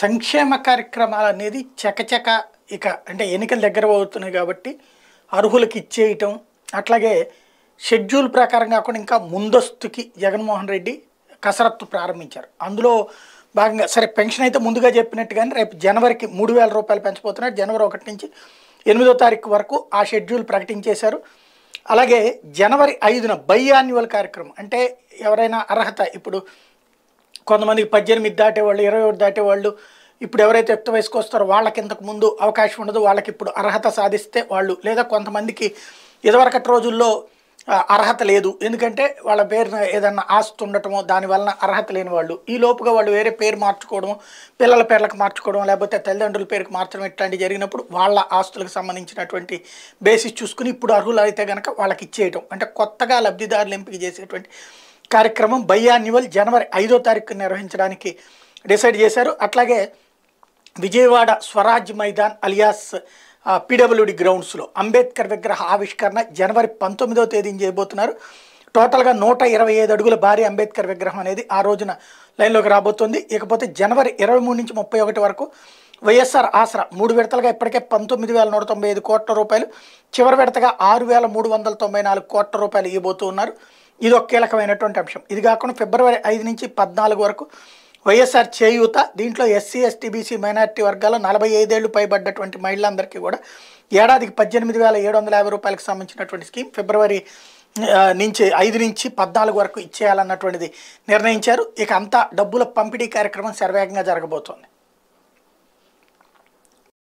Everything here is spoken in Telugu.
సంక్షేమ కార్యక్రమాలు అనేది చకచక ఇక అంటే ఎన్నికల దగ్గర అవుతున్నాయి కాబట్టి అర్హులకు ఇచ్చేయటం అట్లాగే షెడ్యూల్ ప్రకారం కాకుండా ఇంకా ముందస్తుకి జగన్మోహన్ రెడ్డి కసరత్తు ప్రారంభించారు. అందులో భాగంగా సరే పెన్షన్ అయితే ముందుగా చెప్పినట్టుగానే రేపు జనవరికి 3,000 రూపాయలు పెంచబోతున్నారు. జనవరి 1 నుంచి 8వ తారీఖు వరకు ఆ షెడ్యూల్ ప్రకటించేశారు. అలాగే జనవరి 5న బైయాన్యువల్ కార్యక్రమం అంటే ఎవరైనా అర్హత ఇప్పుడు కొంతమందికి 18 దాటేవాళ్ళు 21 దాటేవాళ్ళు ఇప్పుడు ఎవరైతే యుక్త వయసుకు వస్తారో వాళ్ళకి ఇంతకు ముందు అవకాశం ఉండదు, వాళ్ళకి ఇప్పుడు అర్హత సాధిస్తే వాళ్ళు లేదా కొంతమందికి ఇదివరకటి రోజుల్లో అర్హత లేదు ఎందుకంటే వాళ్ళ పేరున ఏదన్నా ఆస్తి ఉండటమో దానివలన అర్హత లేని వాళ్ళు ఈ లోపుగా వాళ్ళు వేరే పేరు మార్చుకోవడము, పిల్లల పేర్లకు మార్చుకోవడం లేకపోతే తల్లిదండ్రుల పేరుకు మార్చడం ఇట్లాంటివి జరిగినప్పుడు వాళ్ళ ఆస్తులకు సంబంధించినటువంటి బేసిస్ చూసుకుని ఇప్పుడు అర్హులు అయితే కనుక వాళ్ళకి ఇచ్చేయటం అంటే కొత్తగా లబ్ధిదారులు ఎంపిక చేసేటువంటి కార్యక్రమం బైయాన్యువల్ జనవరి 5వ తారీఖు నిర్వహించడానికి డిసైడ్ చేశారు. అట్లాగే విజయవాడ స్వరాజ్ మైదాన్ అలియాస్ పీడబ్ల్యూడి గ్రౌండ్స్లో అంబేద్కర్ విగ్రహ ఆవిష్కరణ జనవరి 19వ తేదీని చేయబోతున్నారు. టోటల్గా 125 అడుగుల భారీ అంబేద్కర్ విగ్రహం అనేది ఆ రోజున లైన్లోకి రాబోతుంది. ఇకపోతే జనవరి 23 నుంచి 31 వరకు వైఎస్ఆర్ ఆసరా 3 విడతలుగా ఇప్పటికే 19,195 కోట్ల రూపాయలు, చివరి విడతగా 6,394 కోట్ల రూపాయలు ఇవ్వబోతూ ఉన్నారు. ఇది ఒక కీలకమైనటువంటి అంశం. ఇది కాకుండా ఫిబ్రవరి 5 నుంచి 14 వరకు వైఎస్ఆర్ చేయూత, దీంట్లో ఎస్సీ ఎస్టీ బీసీ మైనారిటీ వర్గాల్లో 45 ఏళ్లు పైబడ్డటువంటి మహిళలందరికీ కూడా ఏడాదికి 18,750 రూపాయలకు సంబంధించినటువంటి స్కీమ్ ఫిబ్రవరి నుంచి 5 నుంచి 14 వరకు ఇచ్చేయాలన్నటువంటిది నిర్ణయించారు. ఇక అంతా డబ్బుల పంపిణీ కార్యక్రమం శరవేగంగా జరగబోతోంది.